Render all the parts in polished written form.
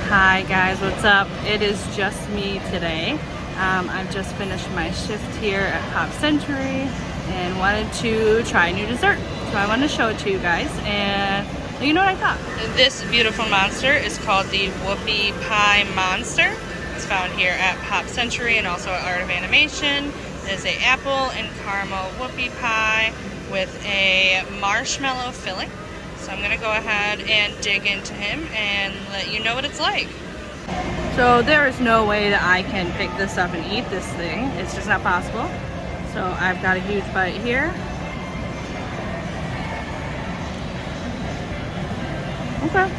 Hi guys, what's up? It is just me today. I've just finished my shift here at Pop Century and wanted to try a new dessert. So I wanted to show it to you guys and let you know what I thought. This beautiful monster is called the Whoopie Pie Monster. It's found here at Pop Century and also at Art of Animation. It is an apple and caramel whoopie pie with a marshmallow filling. So I'm gonna go ahead and dig into him and let you know what it's like. So there is no way that I can pick this up and eat this thing. It's just not possible. So I've got a huge bite here. Okay.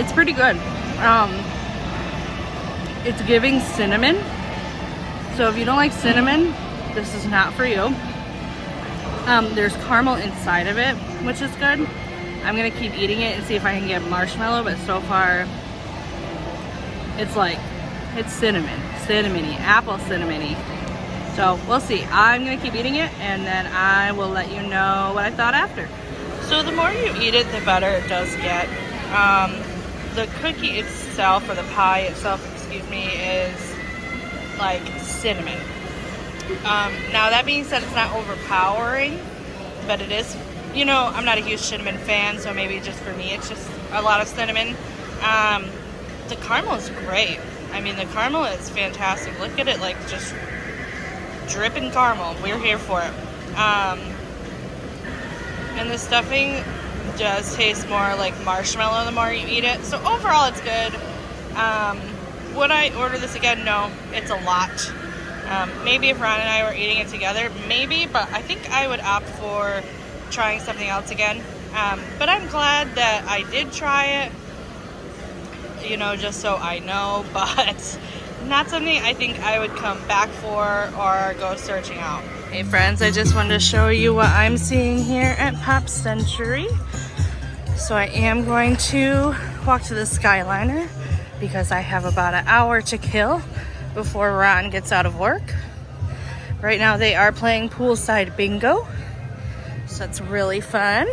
It's pretty good. It's giving cinnamon. So if you don't like cinnamon, this is not for you. There's caramel inside of it, which is good. I'm gonna keep eating it and see if I can get marshmallow, but so far it's cinnamon, cinnamony, apple cinnamony. So we'll see. I'm gonna keep eating it and then I will let you know what I thought after. So the more you eat it, the better it does get. The cookie itself, or the pie itself, excuse me, is like cinnamon. Now that being said, it's not overpowering, but it is, you know, I'm not a huge cinnamon fan, so maybe just for me it's just a lot of cinnamon. The caramel is great. I mean, the caramel is fantastic. Look at it, like just dripping caramel. We're here for it. And the stuffing does taste more like marshmallow the more you eat it. So overall it's good. Would I order this again? No, it's a lot. Maybe if Ron and I were eating it together, maybe, but I think I would opt for trying something else again. But I'm glad that I did try it, you know, just so I know, but not something I think I would come back for or go searching out. Hey friends, I just wanted to show you what I'm seeing here at Pop Century. So I am going to walk to the Skyliner because I have about an hour to kill before Ron gets out of work. Right now they are playing poolside bingo, so that's really fun.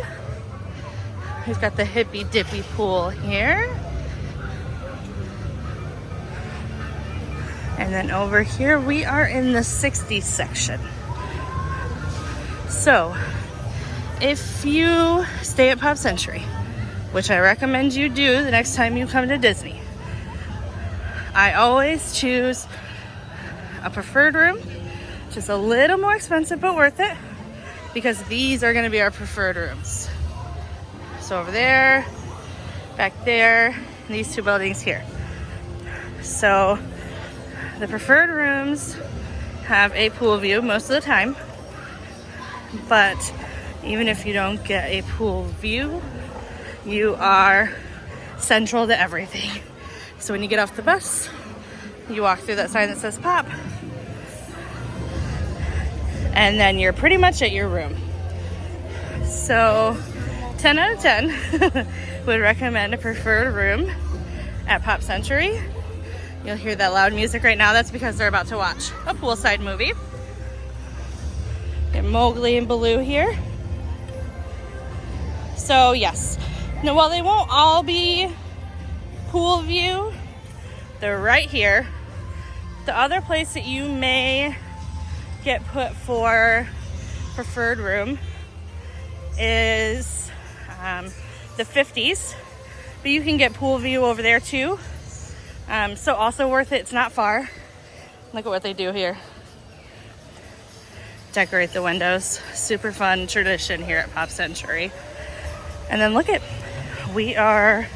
We've got the hippy dippy pool here. And then over here we are in the 60s section. So if you stay at Pop Century, which I recommend you do the next time you come to Disney, I always choose a preferred room, just a little more expensive but worth it, because these are going to be our preferred rooms. So over there, back there, and these two buildings here. So the preferred rooms have a pool view most of the time, but even if you don't get a pool view, you are central to everything. So when you get off the bus, you walk through that sign that says Pop, and then you're pretty much at your room. So 10 out of 10 would recommend a preferred room at Pop Century. You'll hear that loud music right now. That's because they're about to watch a poolside movie. Get Mowgli and Baloo here. So yes, now while they won't all be pool view, they're right here. The other place that you may get put for preferred room is the 50s, but you can get pool view over there too. So also worth it. It's not far. Look at what they do here. Decorate the windows. Super fun tradition here at Pop Century. And then look at, we are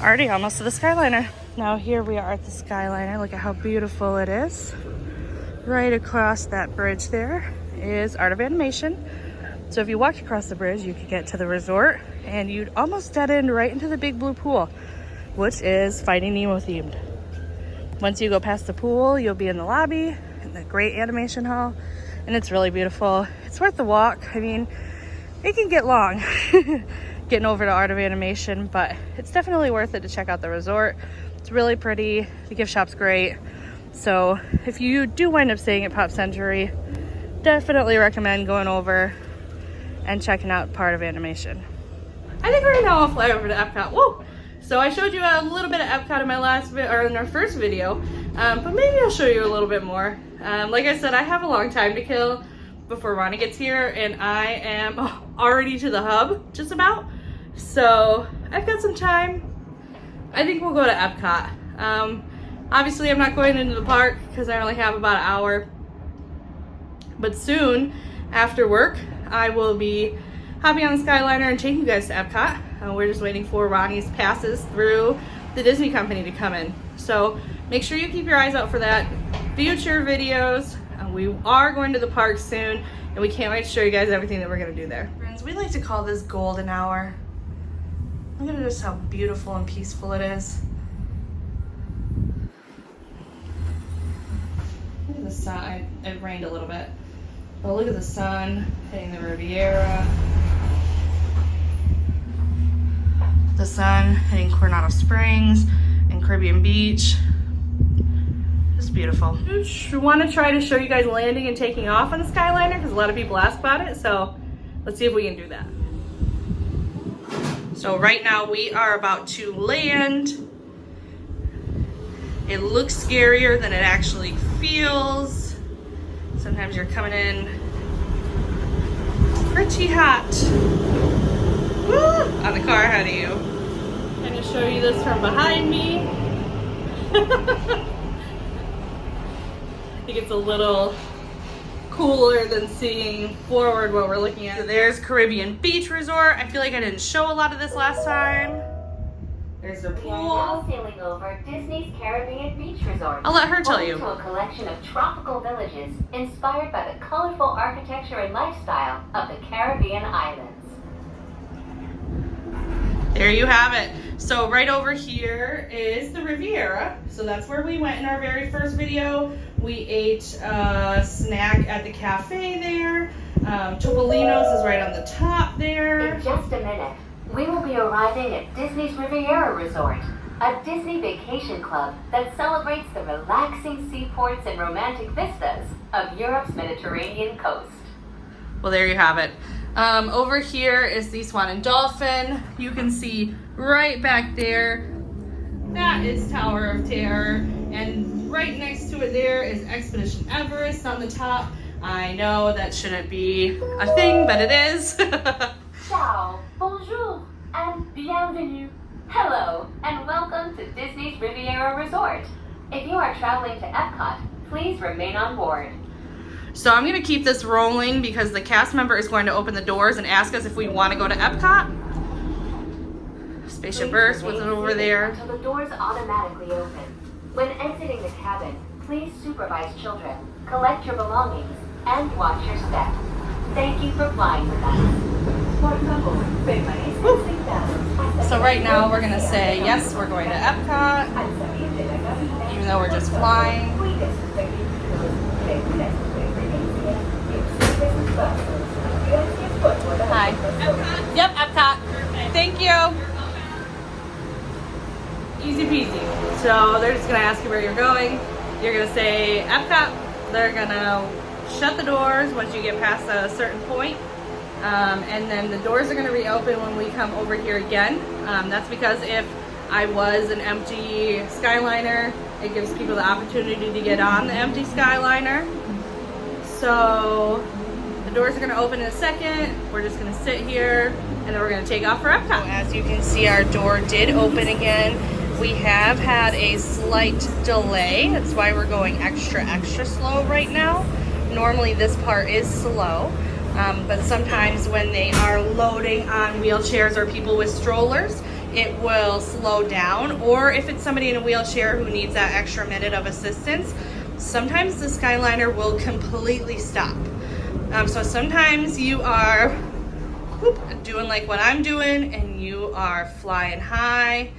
already almost to the Skyliner. Now here we are at the Skyliner. Look at how beautiful it is. Right across that bridge there is Art of Animation. So if you walked across the bridge, you could get to the resort and you'd almost dead end right into the big blue pool, which is Finding Nemo themed. Once you go past the pool, you'll be in the lobby, in the great animation hall, and it's really beautiful. It's worth the walk. I mean, it can get long getting over to Art of Animation, but it's definitely worth it to check out the resort. It's really pretty. The gift shop's great. So if you do wind up staying at Pop Century, definitely recommend going over and checking out part of animation. I think right now I'll fly over to Epcot. Whoa! So I showed you a little bit of Epcot in my last or in our first video, but maybe I'll show you a little bit more. Like I said, I have a long time to kill before Ronnie gets here, and I am already to the hub, just about. So I've got some time. I think we'll go to Epcot. Obviously, I'm not going into the park because I only have about an hour. But soon, after work, I will be hopping on the Skyliner and taking you guys to Epcot. We're just waiting for Ronnie's passes through the Disney company to come in. So make sure you keep your eyes out for that. Future videos. We are going to the park soon, and we can't wait to show you guys everything that we're going to do there. Friends, we like to call this golden hour. Look at just how beautiful and peaceful it is. Look at the sun. It rained a little bit. But look at the sun hitting the Riviera. The sun hitting Coronado Springs and Caribbean Beach. Just beautiful. I want to try to show you guys landing and taking off on the Skyliner because a lot of people ask about it. So let's see if we can do that. So right now we are about to land. It looks scarier than it actually feels. Sometimes you're coming in pretty hot. Woo! On the car ahead of you. I'm going to show you this from behind me. I think it's a little cooler than seeing forward what we're looking at. So there's Caribbean Beach Resort. I feel like I didn't show a lot of this last time. There's their pool. We are now sailing over Disney's Caribbean Beach Resort. I'll let her tell you. To a collection of tropical villages inspired by the colorful architecture and lifestyle of the Caribbean islands. There you have it. So right over here is the Riviera. So that's where we went in our very first video. We ate a snack at the cafe there. Topolino's is right on the top there. In just a minute, we will be arriving at Disney's Riviera Resort, a Disney vacation club that celebrates the relaxing seaports and romantic vistas of Europe's Mediterranean coast. Well, there you have it. Over here is the Swan and Dolphin. You can see right back there. That is Tower of Terror. And right next to it there is Expedition Everest on the top. I know that shouldn't be a thing, but it is. Ciao, bonjour, and bienvenue. Hello, and welcome to Disney's Riviera Resort. If you are traveling to Epcot, please remain on board. So I'm gonna keep this rolling because the cast member is going to open the doors and ask us if we want to go to Epcot. Spaceship Earth was over there. Until the doors automatically open. When exiting the cabin, please supervise children, collect your belongings, and watch your step. Thank you for flying with us. So right now we're gonna say yes, we're going to Epcot, even though we're just flying. Hi. Epcot. Yep, Epcot. Perfect. Thank you. Easy peasy. So they're just gonna ask you where you're going. You're gonna say Epcot. They're gonna shut the doors once you get past a certain point. And then the doors are gonna reopen when we come over here again. That's because if I was an empty Skyliner, it gives people the opportunity to get on the empty Skyliner. So the doors are going to open in a second. We're just going to sit here and then we're going to take off for Epcot. As you can see, our door did open again. We have had a slight delay. That's why we're going extra slow right now. Normally this part is slow, but sometimes when they are loading on wheelchairs or people with strollers, it will slow down. Or if it's somebody in a wheelchair who needs that extra minute of assistance, sometimes the Skyliner will completely stop. So sometimes you are doing like what I'm doing and you are flying high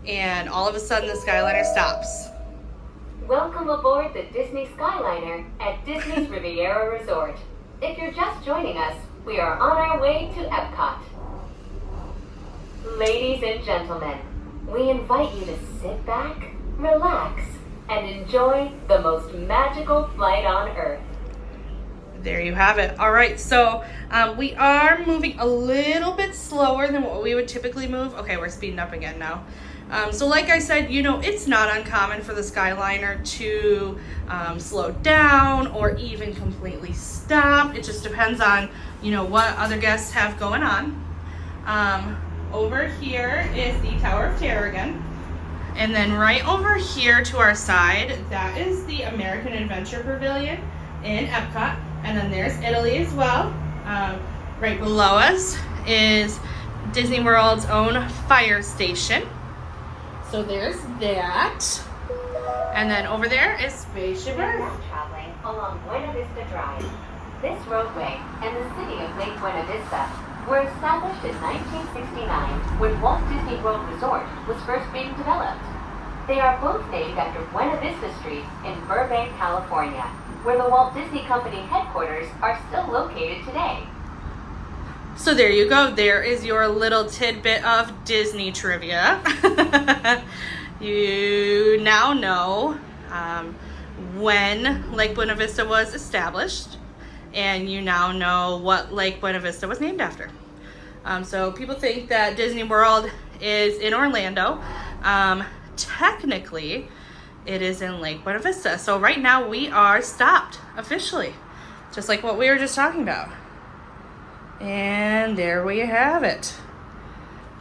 and all of a sudden the Skyliner stops. Welcome aboard the Disney Skyliner at Disney's Riviera Resort. If you're just joining us, we are on our way to Epcot. Ladies and gentlemen, we invite you to sit back, relax, and enjoy the most magical flight on Earth. There you have it. All right, so we are moving a little bit slower than what we would typically move. Okay, we're speeding up again now. So like I said, you know, it's not uncommon for the Skyliner to slow down or even completely stop. It just depends on, you know, what other guests have going on. Over here is the Tower of Terror again. And then right over here to our side, that is the American Adventure Pavilion in Epcot. And then there's Italy as well. Right below us is Disney World's own fire station. So there's that. And then over there is Spaceship Earth. Traveling along Buena Vista Drive. This roadway and the city of Lake Buena Vista were established in 1969 when Walt Disney World Resort was first being developed. They are both named after Buena Vista Street in Burbank, California, where the Walt Disney Company headquarters are still located today. So there you go. There is your little tidbit of Disney trivia. You now know when Lake Buena Vista was established, and you now know what Lake Buena Vista was named after. So people think that Disney World is in Orlando. Technically, it is in Lake Buena Vista. So right now we are stopped officially, just like what we were just talking about. And there we have it.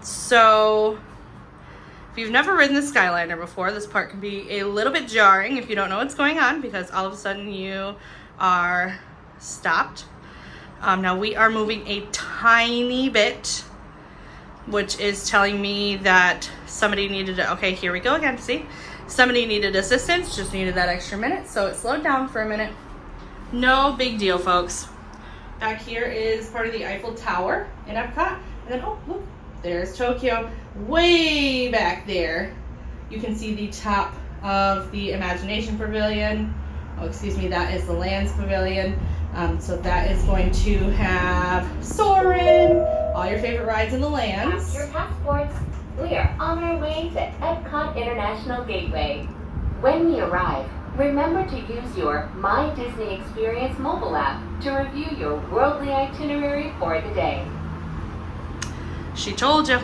So if you've never ridden the Skyliner before, this part can be a little bit jarring if you don't know what's going on, because all of a sudden you are stopped. Now we are moving a tiny bit, which is telling me that somebody needed to, okay, here we go again, see? Somebody needed assistance, just needed that extra minute, so it slowed down for a minute. No big deal, folks. Back here is part of the Eiffel Tower in Epcot. And then, oh, look, there's Tokyo. Way back there, you can see the top of the Imagination Pavilion. Oh, excuse me, that is the Lands Pavilion. So that is going to have Soarin', all your favorite rides in the lands. Your passports. We are on our way to Epcot International Gateway. When we arrive, remember to use your My Disney Experience mobile app to review your worldly itinerary for the day. She told you.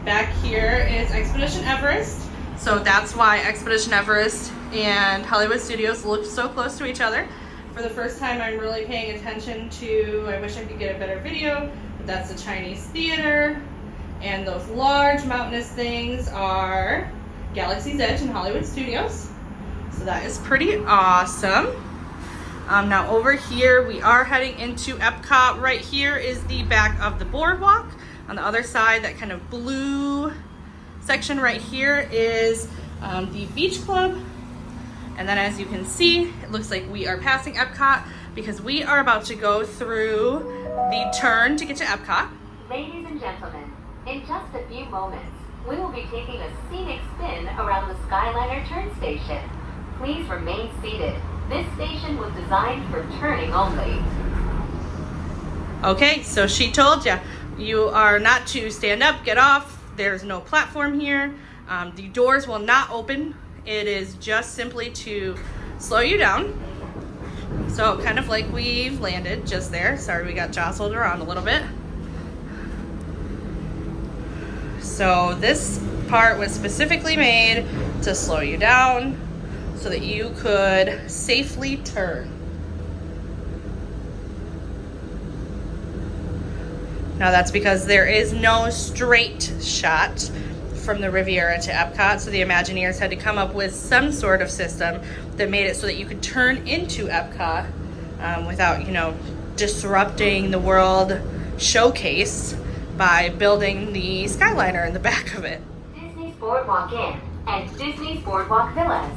Back here is Expedition Everest. So that's why Expedition Everest and Hollywood Studios look so close to each other. For the first time, I'm really paying attention to, I wish I could get a better video, but that's the Chinese theater. And those large mountainous things are Galaxy's Edge and Hollywood Studios. So that is pretty awesome. Now over here, we are heading into Epcot. Right here is the back of the boardwalk. On the other side, that kind of blue section right here is the Beach Club. And then as you can see, it looks like we are passing Epcot because we are about to go through the turn to get to Epcot. Ladies and gentlemen, in just a few moments, we will be taking a scenic spin around the Skyliner turn station. Please remain seated. This station was designed for turning only. Okay, so she told you. You are not to stand up, get off. There's no platform here. The doors will not open. It is just simply to slow you down. So kind of like we've landed just there. Sorry, we got jostled around a little bit. So this part was specifically made to slow you down so that you could safely turn. Now that's because there is no straight shot from the Riviera to Epcot, so the Imagineers had to come up with some sort of system that made it so that you could turn into Epcot without, you know, disrupting the World Showcase by building the Skyliner in the back of it. Disney's Boardwalk Inn and Disney's Boardwalk Villas.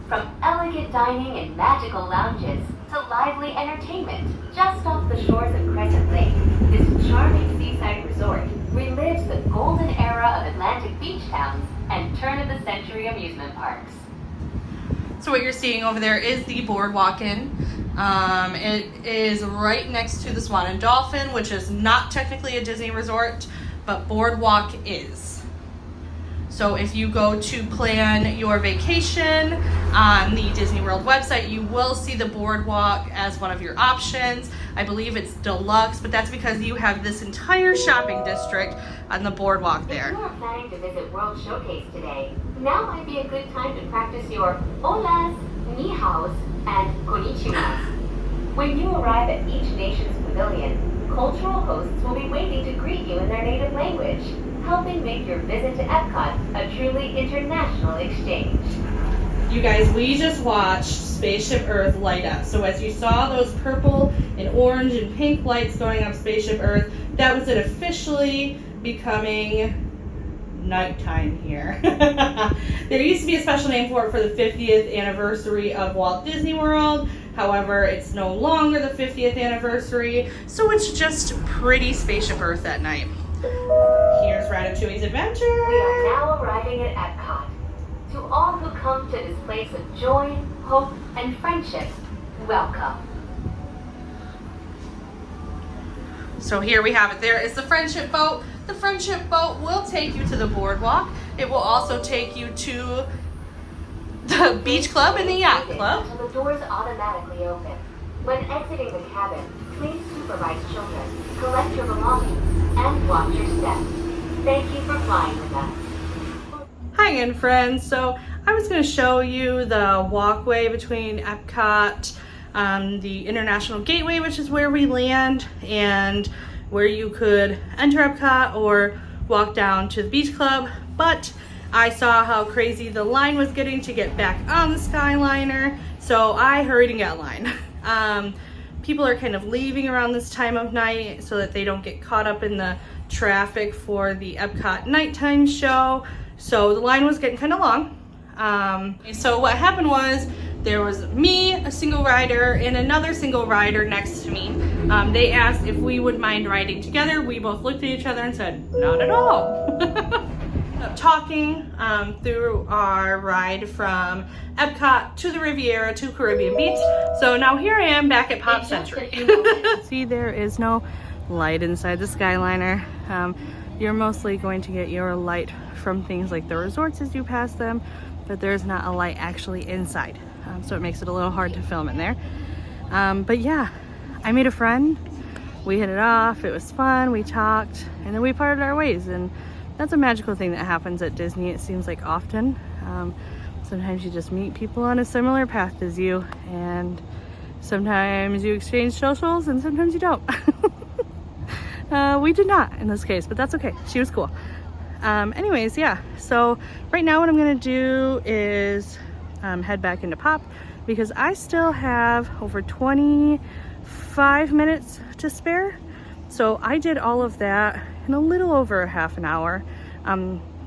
From elegant dining and magical lounges to lively entertainment just off the shores of Crescent Lake, this charming seaside resort relives the golden era of Atlantic beach towns and turn-of-the-century amusement parks. So what you're seeing over there is the Boardwalk Inn. It is right next to the Swan and Dolphin, which is not technically a Disney resort, but Boardwalk is. So if you go to plan your vacation on the Disney World website, you will see the boardwalk as one of your options. I believe it's deluxe, but that's because you have this entire shopping district on the boardwalk there. If you are planning to visit World Showcase today, now might be a good time to practice your holas, ni haos, and konnichiwas. When you arrive at each nation's pavilion, cultural hosts will be waiting to greet you in their native language, helping make your visit to Epcot a truly international exchange. You guys, we just watched Spaceship Earth light up. So as you saw those purple and orange and pink lights going up Spaceship Earth, that was it officially becoming nighttime here. There used to be a special name for it for the 50th anniversary of Walt Disney World. However, it's no longer the 50th anniversary, so it's just pretty Spaceship Earth at night. Here's Ratatouille's adventure. We are now arriving at Epcot. To all who come to this place of joy, hope, and friendship, welcome. So here we have it. There is the Friendship Boat. The Friendship Boat will take you to the boardwalk. It will also take you to the beach club and the yacht club. Until the doors automatically open. When exiting the cabin, please supervise children, collect your belongings, and watch your steps. Thank you for flying with us. Hi again, friends. So I was going to show you the walkway between Epcot, the International Gateway, which is where we land, and where you could enter Epcot or walk down to the beach club. But I saw how crazy the line was getting to get back on the Skyliner, so I hurried and got a line. People are kind of leaving around this time of night so that they don't get caught up in the traffic for the Epcot nighttime show. So the line was getting kind of long. So what happened was there was me, a single rider, and another single rider next to me. They asked if we would mind riding together. We both looked at each other and said, not at all. Talking through our ride from Epcot to the Riviera to Caribbean Beach. So now here I am back at Pop Century. See, there is no light inside the Skyliner. You're mostly going to get your light from things like the resorts as you pass them, but there's not a light actually inside. So it makes it a little hard to film in there. But yeah, I made a friend. We hit it off. It was fun. We talked, and then we parted our ways. And that's a magical thing that happens at Disney. It seems like often. Sometimes you just meet people on a similar path as you, and sometimes you exchange socials, and sometimes you don't. We did not in this case, but that's okay. She was cool. Anyways, yeah. So right now what I'm gonna do is head back into Pop, because I still have over 25 minutes to spare. So I did all of that in a little over a half an hour.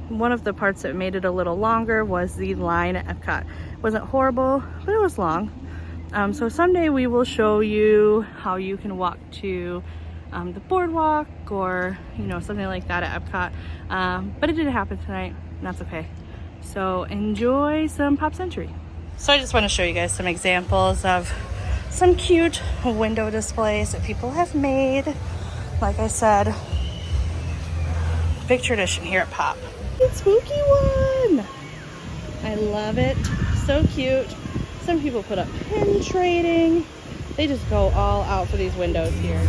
One of the parts that made it a little longer was the line at Epcot. It wasn't horrible, but it was long. So someday we will show you how you can walk to the boardwalk, or something like that at Epcot. But it didn't happen tonight, and that's okay. So enjoy some Pop Century. So I just want to show you guys some examples of some cute window displays that people have made. Like I said, big tradition here at Pop. It's spooky one. I love it. So cute. Some people put up pin trading. They just go all out for these windows here.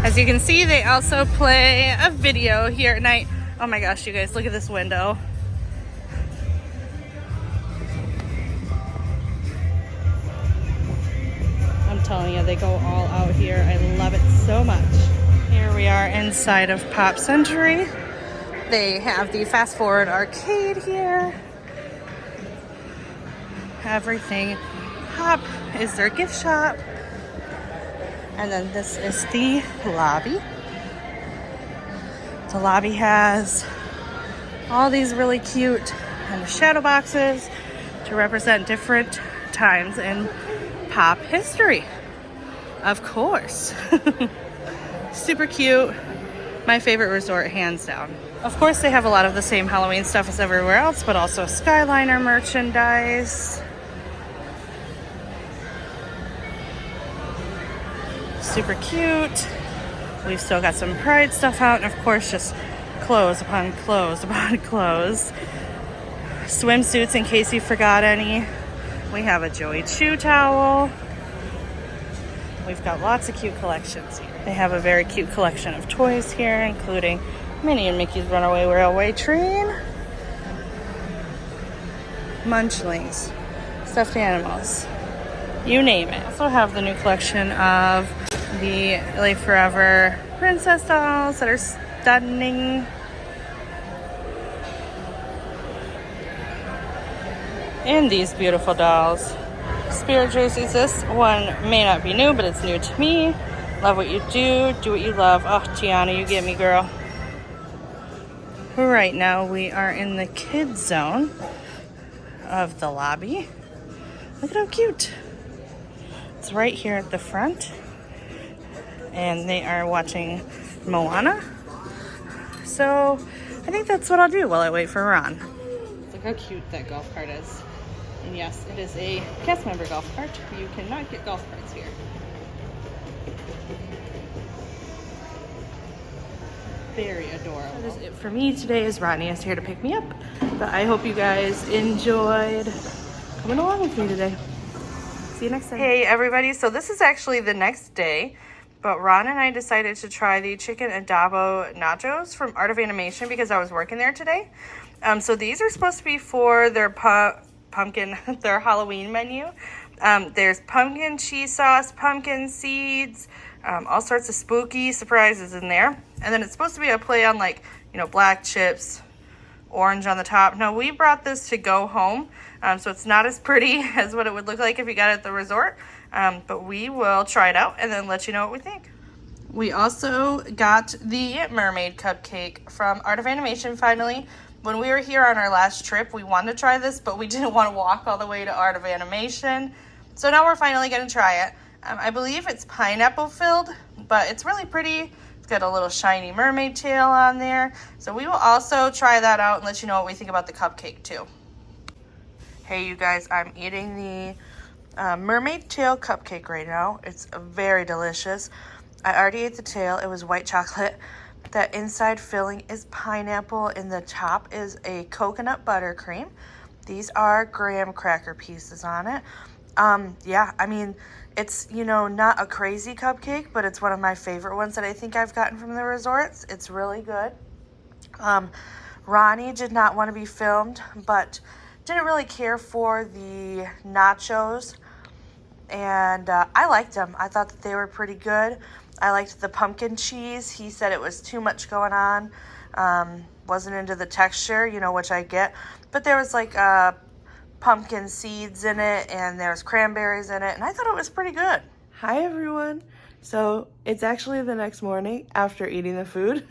As you can see, they also play a video here at night. Oh my gosh, you guys, look at this window. I'm telling you, they go all out here. I love it so much. Here we are inside of Pop Century. They have the Fast Forward arcade here. Everything Pop is their gift shop. And then this is the lobby. The lobby has all these really cute kind of shadow boxes to represent different times in Pop history. Of course. Super cute. My favorite resort, hands down. Of course, they have a lot of the same Halloween stuff as everywhere else, but also Skyliner merchandise. Super cute. We've still got some Pride stuff out, and of course, just clothes upon clothes upon clothes. Swimsuits in case you forgot any. We have a Joey Chew towel. We've got lots of cute collections here. They have a very cute collection of toys here, including Minnie and Mickey's Runaway Railway Train, Munchlings, stuffed animals, you name it. Also have the new collection of the LA Forever princess dolls that are stunning. And these beautiful dolls. Spirit jerseys. This one may not be new, but it's new to me. Love what you do. Do what you love. Oh, Tiana, you get me, girl. Right now, we are in the kids zone of the lobby. Look at how cute. It's right here at the front. And they are watching Moana. So, I think that's what I'll do while I wait for Ron. Look how cute that golf cart is. And yes, it is a cast member golf cart. You cannot get golf carts here. Very adorable. That is it for me today, as Rodney is here to pick me up. But I hope you guys enjoyed coming along with me today. See you next time. Hey everybody, so this is actually the next day, but Ron and I decided to try the chicken adobo nachos from Art of Animation because I was working there today. So these are supposed to be for their their Halloween menu. There's pumpkin cheese sauce, pumpkin seeds, all sorts of spooky surprises in there. And then it's supposed to be a play on, like, you know, black chips, orange on the top. Now, we brought this to go home, so it's not as pretty as what it would look like if you got it at the resort. But we will try it out and then let you know what we think. We also got the Mermaid cupcake from Art of Animation finally. When we were here on our last trip, we wanted to try this, but we didn't want to walk all the way to Art of Animation. So now we're finally going to try it. I believe it's pineapple filled, but it's really pretty. It's got a little shiny mermaid tail on there. So we will also try that out and let you know what we think about the cupcake too. Hey you guys, I'm eating the mermaid tail cupcake right now. It's very delicious. I already ate the tail. It was white chocolate. That inside filling is pineapple, and the top is a coconut buttercream. These are graham cracker pieces on it. Yeah, I mean, it's, you know, not a crazy cupcake, but it's one of my favorite ones that I think I've gotten from the resorts. It's really good. Ronnie did not want to be filmed, but didn't really care for the nachos, and I liked them. I thought that they were pretty good. I liked the pumpkin cheese. He said it was too much going on. Wasn't into the texture, you know, which I get. But there was like pumpkin seeds in it, and there was cranberries in it, and I thought it was pretty good. Hi everyone. So it's actually the next morning after eating the food.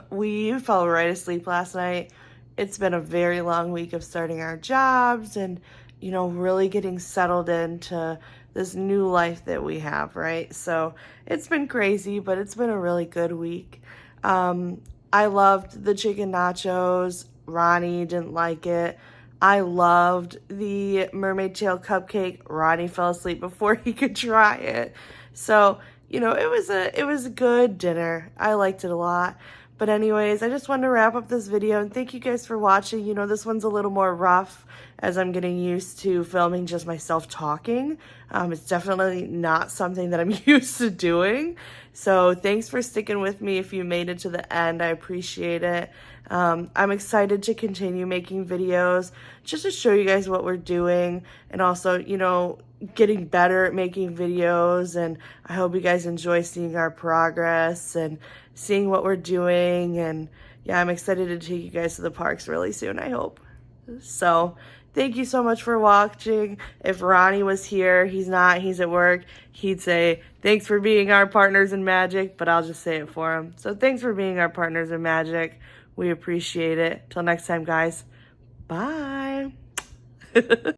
We fell right asleep last night. It's been a very long week of starting our jobs and, you know, really getting settled into this new life that we have, right? So it's been crazy, but it's been a really good week. I loved the chicken nachos. Ronnie didn't like it. I loved the mermaid tail cupcake. Ronnie fell asleep before he could try it. So, you know, it was a good dinner. I liked it a lot. But anyways, I just wanted to wrap up this video and thank you guys for watching. You know, this one's a little more rough as I'm getting used to filming just myself talking. It's definitely not something that I'm used to doing. So thanks for sticking with me if you made it to the end. I appreciate it. I'm excited to continue making videos just to show you guys what we're doing and also, you know, getting better at making videos. And I hope you guys enjoy seeing our progress and seeing what we're doing. And yeah, I'm excited to take you guys to the parks really soon, I hope. So thank you so much for watching. If Ronnie was here, he's not, he's at work, he'd say, thanks for being our partners in magic, but I'll just say it for him. So thanks for being our partners in magic. We appreciate it. Till next time, guys. Bye.